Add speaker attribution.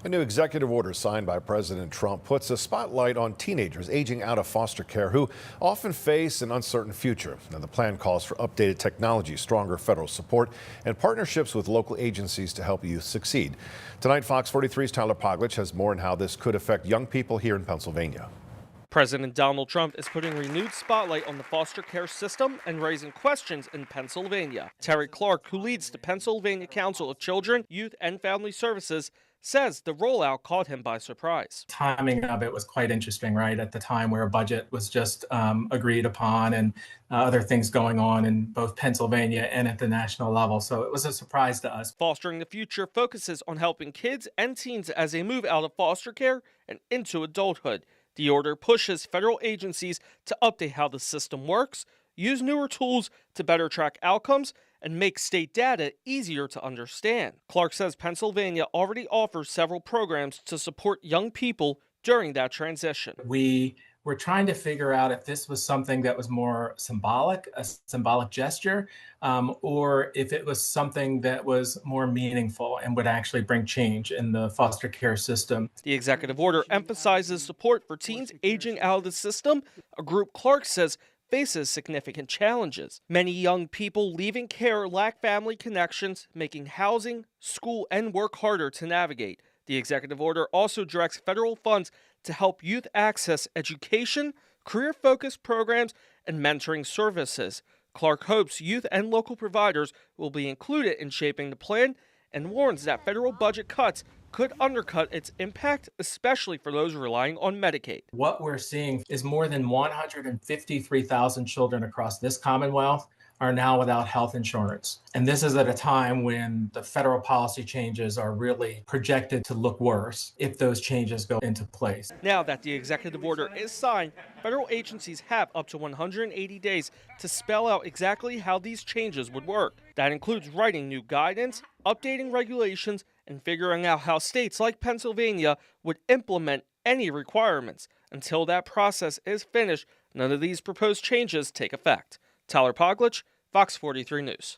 Speaker 1: A new executive order signed by President Trump puts a spotlight on teenagers aging out of foster care who often face an uncertain future. Now, the plan calls for updated technology, stronger federal support, and partnerships with local agencies to help youth succeed. Tonight, Fox 43's Tyler Poglich has more on how this could affect young people here in Pennsylvania.
Speaker 2: President Donald Trump is putting renewed spotlight on the foster care system and raising questions in Pennsylvania. Terry Clark, who leads the Pennsylvania Council of Children, Youth, and Family Services, says the rollout caught him by surprise.
Speaker 3: Timing of it was quite interesting, right? At the time where a budget was just agreed upon and other things going on in both Pennsylvania and at the national level. So it was a surprise to us.
Speaker 2: Fostering the Future focuses on helping kids and teens as they move out of foster care and into adulthood. The order pushes federal agencies to update how the system works, use newer tools to better track outcomes, and make state data easier to understand. Clark says Pennsylvania already offers several programs to support young people during that transition.
Speaker 3: We were trying to figure out if this was something that was more symbolic, a symbolic gesture, or if it was something that was more meaningful and would actually bring change in the foster care system.
Speaker 2: The executive order emphasizes support for teens aging out of the system, a group Clark says faces significant challenges. Many young people leaving care lack family connections, making housing, school, and work harder to navigate. The executive order also directs federal funds to help youth access education, career-focused programs, and mentoring services. Clark hopes youth and local providers will be included in shaping the plan and warns that federal budget cuts could undercut its impact, especially for those relying on Medicaid.
Speaker 3: What we're seeing is more than 153,000 children across this Commonwealth are now without health insurance. And this is at a time when the federal policy changes are really projected to look worse if those changes go into place.
Speaker 2: Now that the executive order is signed, federal agencies have up to 180 days to spell out exactly how these changes would work. That includes writing new guidance, updating regulations, and figuring out how states like Pennsylvania would implement any requirements. Until that process is finished, none of these proposed changes take effect. Tyler Poglich, Fox 43 News.